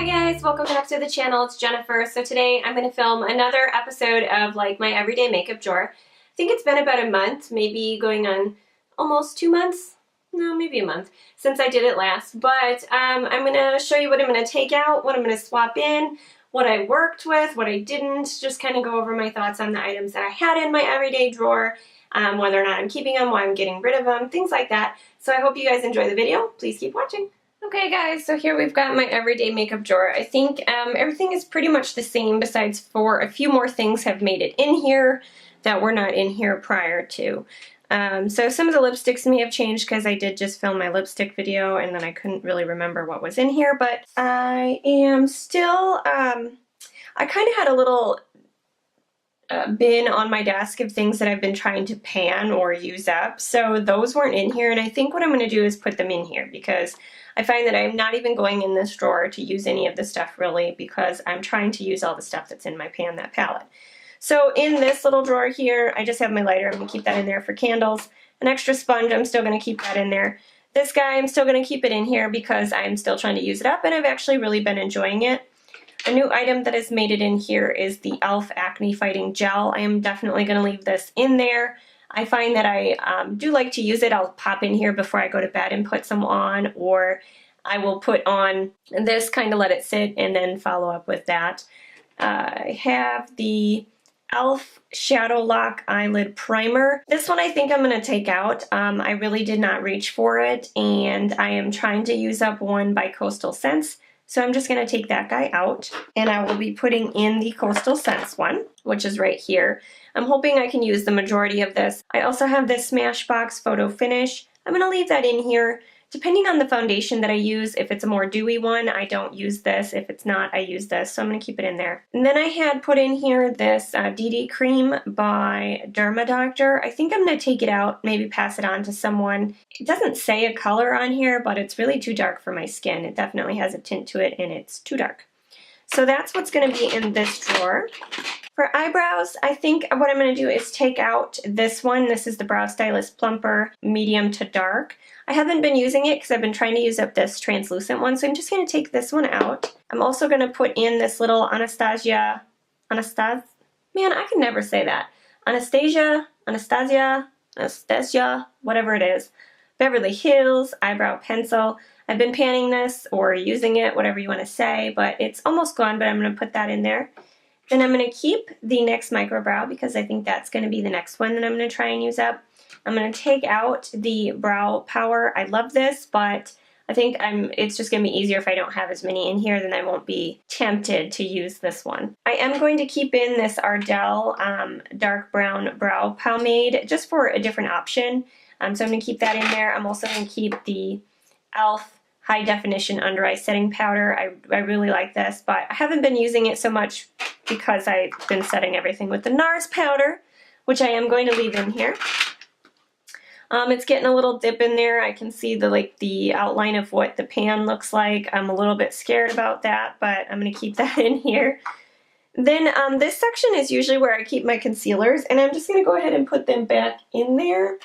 Hi guys, welcome back to the channel. It's Jennifer. So today I'm going to film another episode of like my everyday makeup drawer. I think it's been about a month, maybe going on almost 2 months, no, maybe a month since I did it last. But I'm going to show you what I'm going to take out, what I'm going to swap in, what I worked with, what I didn't, just kind of go over my thoughts on the items that I had in my everyday drawer, whether or not I'm keeping them, why I'm getting rid of them, things like that. So I hope you guys enjoy the video. Please keep watching. Okay guys, so here we've got my everyday makeup drawer. I think everything is pretty much the same besides for a few more things have made it in here that were not in here prior to. So some of the lipsticks may have changed because I did just film my lipstick video and then I couldn't really remember what was in here, but I am still, I kind of had a little bin on my desk of things that I've been trying to pan or use up. So those weren't in here, and I think what I'm going to do is put them in here because I find that I'm not even going in this drawer to use any of the stuff really because I'm trying to use all the stuff that's in my pan, that palette. So in this little drawer here, I just have my lighter. I'm going to keep that in there for candles. An extra sponge, I'm still going to keep that in there. This guy, I'm still going to keep it in here because I'm still trying to use it up and I've actually really been enjoying it. A new item that has made it in here is the e.l.f. Acne Fighting Gel. I am definitely going to leave this in there. I find that I do like to use it. I'll pop in here before I go to bed and put some on, or I will put on this, kind of let it sit, and then follow up with that. I have the e.l.f. Shadow Lock Eyelid Primer. This one I think I'm going to take out. I really did not reach for it, and I am trying to use up one by Coastal Scents. So I'm just going to take that guy out, and I will be putting in the Coastal Scents one, which is right here. I'm hoping I can use the majority of this. I also have this Smashbox Photo Finish. I'm going to leave that in here. Depending on the foundation that I use, if it's a more dewy one, I don't use this. If it's not, I use this. So I'm going to keep it in there. And then I had put in here this DD Cream by Derma Doctor. I think I'm going to take it out, maybe pass it on to someone. It doesn't say a color on here, but it's really too dark for my skin. It definitely has a tint to it, and it's too dark. So that's what's going to be in this drawer. For eyebrows, I think what I'm going to do is take out this one. This is the Brow Stylist Plumper Medium to Dark. I haven't been using it because I've been trying to use up this translucent one, so I'm just going to take this one out. I'm also going to put in this little Anastasia, man, I can never say that. Anastasia, whatever it is. Beverly Hills Eyebrow Pencil. I've been panning this or using it, whatever you want to say, but it's almost gone, but I'm going to put that in there. Then I'm going to keep the NYX Micro Brow because I think that's going to be the next one that I'm going to try and use up. I'm going to take out the Brow Power. I love this, but I think it's just going to be easier if I don't have as many in here, then I won't be tempted to use this one. I am going to keep in this Ardell Dark Brown Brow Pomade just for a different option. So I'm going to keep that in there. I'm also going to keep the e.l.f. High Definition Under Eye Setting Powder. I really like this, but I haven't been using it so much because I've been setting everything with the NARS powder, which I am going to leave in here. It's getting a little dip in there. I can see the outline of what the pan looks like. I'm a little bit scared about that, but I'm going to keep that in here. Then this section is usually where I keep my concealers, and I'm just going to go ahead and put them back in there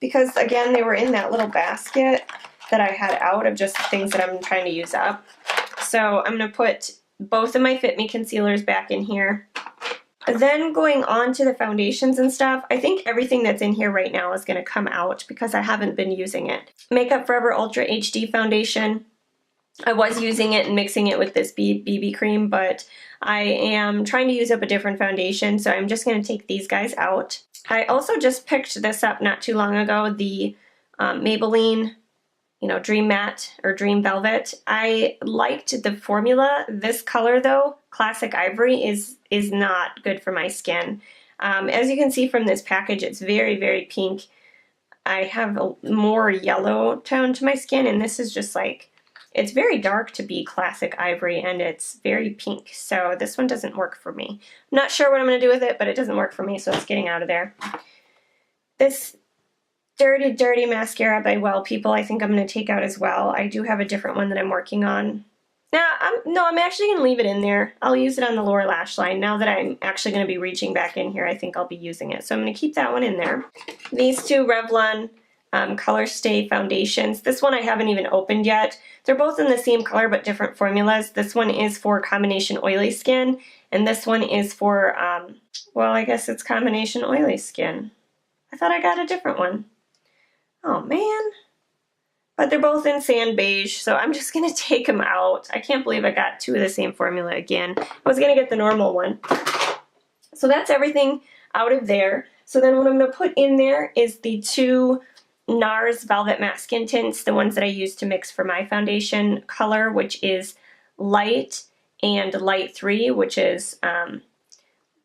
because, again, they were in that little basket that I had out of just things that I'm trying to use up. So I'm going to put both of my Fit Me concealers back in here. Then going on to the foundations and stuff, I think everything that's in here right now is going to come out because I haven't been using it. Makeup Forever Ultra HD Foundation. I was using it and mixing it with this BB cream, but I am trying to use up a different foundation, so I'm just going to take these guys out. I also just picked this up not too long ago, the Maybelline Dream Matte or Dream Velvet. I liked the formula. This color though, Classic Ivory, is not good for my skin. As you can see from this package, it's very, very pink. I have a more yellow tone to my skin, and this is just like, it's very dark to be Classic Ivory, and it's very pink. So this one doesn't work for me. I'm not sure what I'm going to do with it, but it doesn't work for me, so it's getting out of there. This Dirty Dirty Mascara by Well People, I think I'm going to take out as well. I do have a different one that I'm working on. I'm actually going to leave it in there. I'll use it on the lower lash line. Now that I'm actually going to be reaching back in here, I think I'll be using it. So I'm going to keep that one in there. These two Revlon Color Stay foundations. This one I haven't even opened yet. They're both in the same color but different formulas. This one is for combination oily skin, and this one is for, well, I guess it's combination oily skin. I thought I got a different one. Oh man. But they're both in sand beige, so I'm just gonna take them out. I can't believe I got two of the same formula again. I was gonna get the normal one. So that's everything out of there. So then what I'm gonna put in there is the two NARS Velvet Matte Skin Tints, the ones that I use to mix for my foundation color, which is Light and Light 3, which is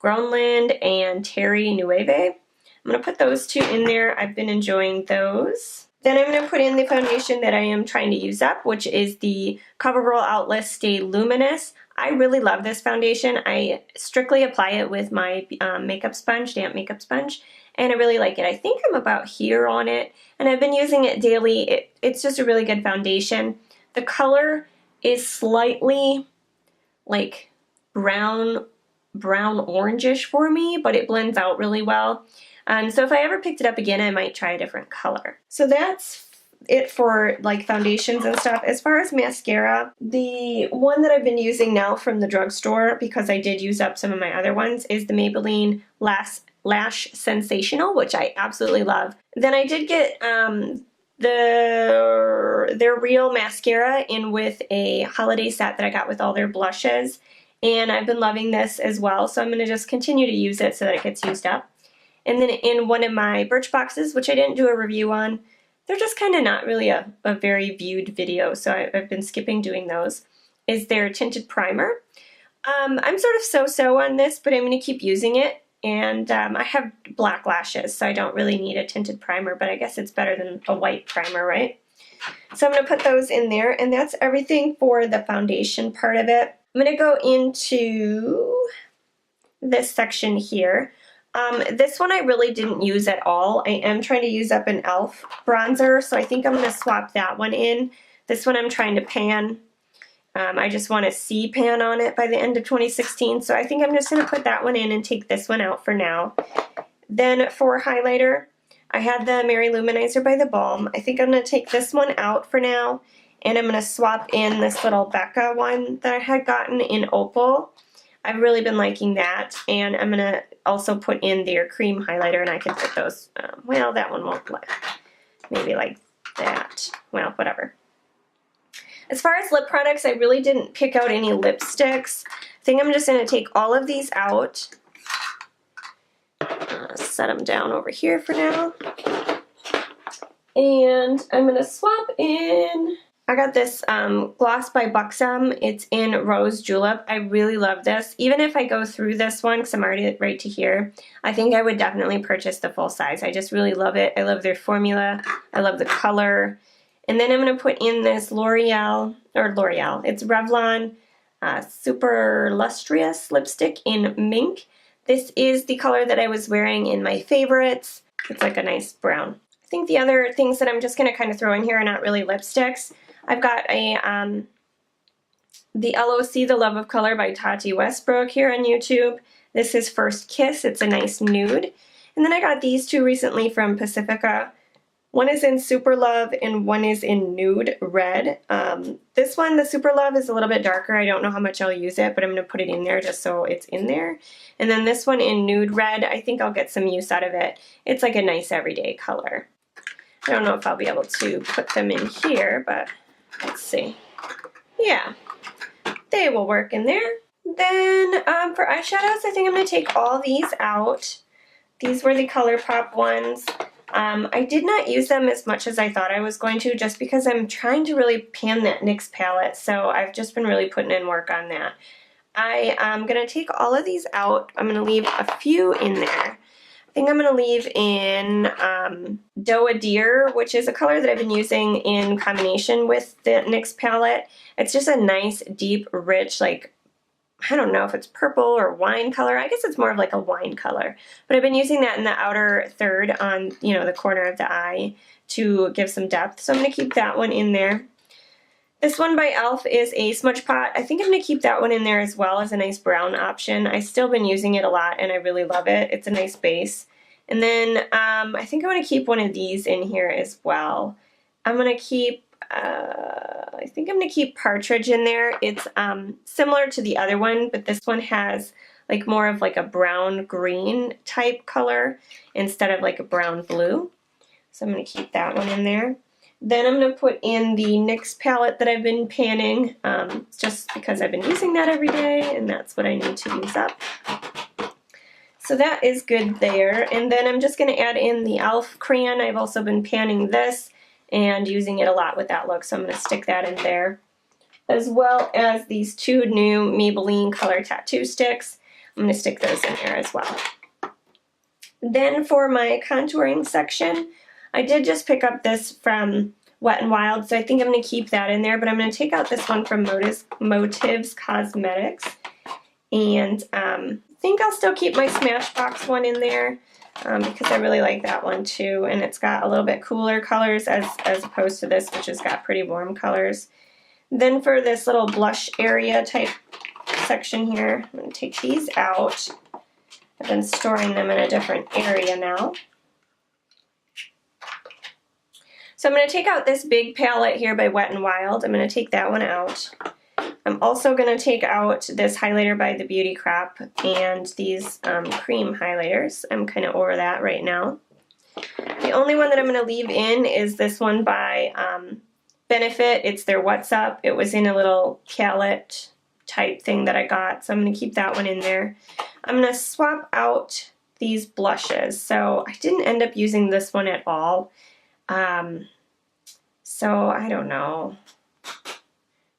Groenland and Terry Nueve. I'm going to put those two in there. I've been enjoying those. Then I'm going to put in the foundation that I am trying to use up, which is the CoverGirl Outlet Stay Luminous. I really love this foundation. I strictly apply it with my makeup sponge, damp makeup sponge, and I really like it. I think I'm about here on it, and I've been using it daily. It's just a really good foundation. The color is slightly like brown orangish for me, but it blends out really well. So if I ever picked it up again, I might try a different color. So that's it for like foundations and stuff. As far as mascara, the one that I've been using now from the drugstore, because I did use up some of my other ones, is the Maybelline Lash Sensational, which I absolutely love. Then I did get their Real mascara in with a holiday set that I got with all their blushes, and I've been loving this as well, so I'm going to just continue to use it so that it gets used up. And then in one of my Birchboxes, which I didn't do a review on, they're just kind of not really a very viewed video, so I've been skipping doing those, is their tinted primer. I'm sort of so-so on this, but I'm going to keep using it. And I have black lashes, so I don't really need a tinted primer, but I guess it's better than a white primer, right? So I'm going to put those in there, and that's everything for the foundation part of it. I'm going to go into this section here. This one I really didn't use at all. I am trying to use up an e.l.f. bronzer, so I think I'm going to swap that one in. This one I'm trying to pan. I just want to see pan on it by the end of 2016, so I think I'm just going to put that one in and take this one out for now. Then for highlighter, I had the Mary Luminizer by The Balm. I think I'm going to take this one out for now, and I'm going to swap in this little Becca one that I had gotten in Opal. I've really been liking that, and I'm going to also put in their cream highlighter, and I can put those, well, that one won't, maybe like that. Well, whatever. As far as lip products, I really didn't pick out any lipsticks. I think I'm just going to take all of these out. Set them down over here for now. And I'm going to swap in, I got this gloss by Buxom. It's in Rose Julep. I really love this. Even if I go through this one, because I'm already right to here, I think I would definitely purchase the full size. I just really love it. I love their formula. I love the color. And then I'm going to put in this L'Oreal, it's Revlon Super Lustrous lipstick in Mink. This is the color that I was wearing in my favorites. It's like a nice brown. I think the other things that I'm just going to kind of throw in here are not really lipsticks. I've got a the LOC, The Love of Color by Tati Westbrook here on YouTube. This is First Kiss. It's a nice nude. And then I got these two recently from Pacifica. One is in Super Love and one is in Nude Red. This one, the Super Love, is a little bit darker. I don't know how much I'll use it, but I'm going to put it in there just so it's in there. And then this one in Nude Red, I think I'll get some use out of it. It's like a nice everyday color. I don't know if I'll be able to put them in here, but let's see. Yeah, they will work in there. Then for eyeshadows, I think I'm going to take all these out. These were the ColourPop ones. I did not use them as much as I thought I was going to, just because I'm trying to really pan that NYX palette, so I've just been really putting in work on that. I am going to take all of these out. I'm going to leave a few in there. I think I'm going to leave in Doa Deer, which is a color that I've been using in combination with the NYX palette. It's just a nice, deep, rich, like, I don't know if it's purple or wine color. I guess it's more of like a wine color. But I've been using that in the outer third on, you know, the corner of the eye to give some depth. So I'm going to keep that one in there. This one by e.l.f. is a smudge pot. I think I'm going to keep that one in there as well as a nice brown option. I've still been using it a lot and I really love it. It's a nice base. And then I think I want to keep one of these in here as well. I'm going to keep, I think I'm going to keep Partridge in there. It's similar to the other one, but this one has like more of like a brown green type color instead of like a brown blue. So I'm going to keep that one in there. Then I'm going to put in the NYX palette that I've been panning, just because I've been using that every day and that's what I need to use up. So that is good there. And then I'm just going to add in the e.l.f. crayon. I've also been panning this and using it a lot with that look, so I'm going to stick that in there. As well as these two new Maybelline Color Tattoo Sticks. I'm going to stick those in there as well. Then for my contouring section, I did just pick up this from Wet n Wild, so I think I'm going to keep that in there, but I'm going to take out this one from Motives Cosmetics. And I think I'll still keep my Smashbox one in there because I really like that one too, and it's got a little bit cooler colors as opposed to this, which has got pretty warm colors. Then for this little blush area type section here, I'm going to take these out. I've been storing them in a different area now. So I'm going to take out this big palette here by Wet n Wild. I'm going to take that one out. I'm also going to take out this highlighter by the Beauty Crop and these cream highlighters. I'm kind of over that right now. The only one that I'm going to leave in is this one by Benefit. It's their What's Up. It was in a little palette type thing that I got, so I'm going to keep that one in there. I'm going to swap out these blushes. So I didn't end up using this one at all. So I don't know.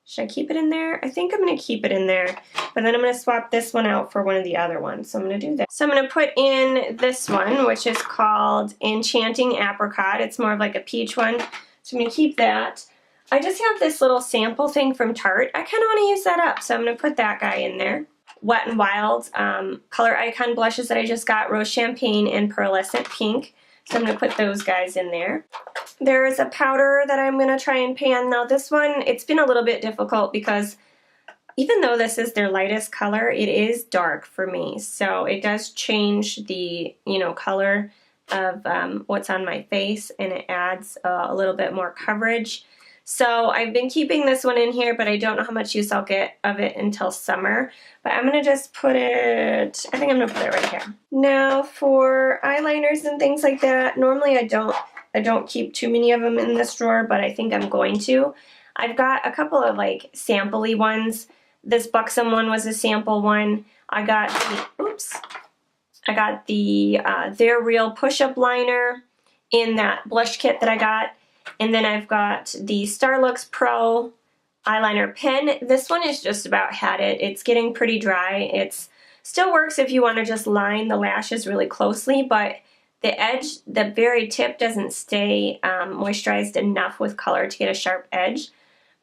Should I keep it in there? I think I'm going to keep it in there, but then I'm going to swap this one out for one of the other ones. So I'm going to do that. So I'm going to put in this one, which is called Enchanting Apricot. It's more of like a peach one. So I'm going to keep that. I just have this little sample thing from Tarte. I kind of want to use that up, so I'm going to put that guy in there. Wet n Wild Color Icon blushes that I just got, Rose Champagne and Pearlescent Pink. So I'm going to put those guys in there. There is a powder that I'm going to try and pan. Now this one, it's been a little bit difficult because even though this is their lightest color, it is dark for me. So it does change the, color of what's on my face, and it adds a little bit more coverage. So I've been keeping this one in here, but I don't know how much use I'll get of it until summer. But I'm going to just put it, I think I'm going to put it right here. Now for eyeliners and things like that, normally I don't keep too many of them in this drawer, but I think I'm going to. I've got a couple of like sample-y ones. This Buxom one was a sample one. I got the They're Real push-up liner in that blush kit that I got. And then I've got the Starlux Pro eyeliner pen. This one is just about had it. It's getting pretty dry. It still works if you want to just line the lashes really closely, but the edge, the very tip, doesn't stay moisturized enough with color to get a sharp edge.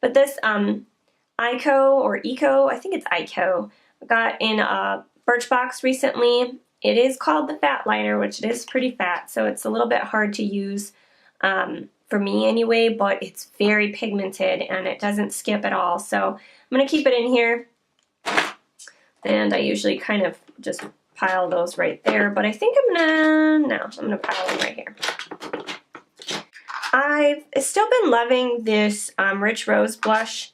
But this Ico or Eco, I think it's Ico, got in a Birchbox recently. It is called the Fat Liner, which it is pretty fat, so it's a little bit hard to use for me anyway, but it's very pigmented and it doesn't skip at all. So I'm going to keep it in here, and I usually kind of just pile those right there, but I think I'm gonna pile them right here. I've still been loving this Rich Rose blush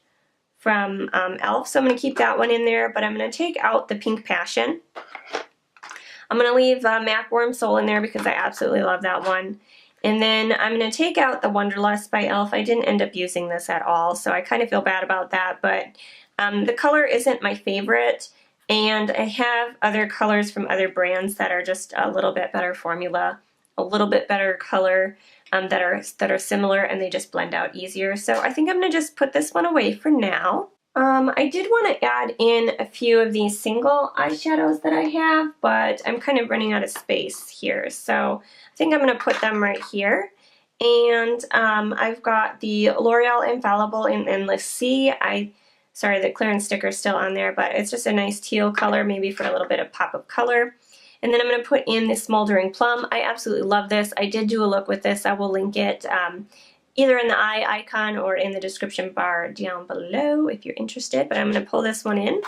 from e.l.f., so I'm going to keep that one in there, but I'm going to take out the Pink Passion. I'm going to leave MAC Warm Soul in there because I absolutely love that one. And then I'm going to take out the Wonderlust by e.l.f. I didn't end up using this at all, so I kind of feel bad about that, but the color isn't my favorite, and I have other colors from other brands that are just a little bit better formula, a little bit better color, that are similar, and they just blend out easier. So I think I'm going to just put this one away for now. I did want to add in a few of these single eyeshadows that I have, but I'm kind of running out of space here, so I think I'm going to put them right here. And I've got the L'Oreal Infallible in Endless Sea. Sorry, the clearance sticker is still on there, but it's just a nice teal color, maybe for a little bit of pop of color. And then I'm going to put in this Smoldering Plum. I absolutely love this. I did do a look with this. I will link it either in the eye icon or in the description bar down below if you're interested. But I'm going to pull this one in.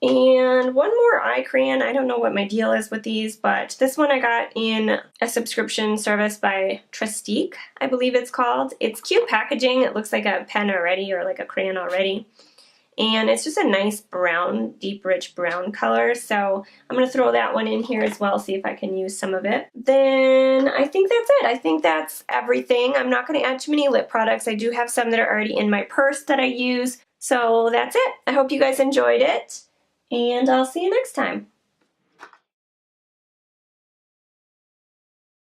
And one more eye crayon. I don't know what my deal is with these, but this one I got in a subscription service by Trestique, I believe it's called. It's cute packaging. It looks like a pen already, or like a crayon already. And it's just a nice brown, deep, rich brown color. So I'm going to throw that one in here as well, see if I can use some of it. Then I think that's it. I think that's everything. I'm not going to add too many lip products. I do have some that are already in my purse that I use. So that's it. I hope you guys enjoyed it, and I'll see you next time.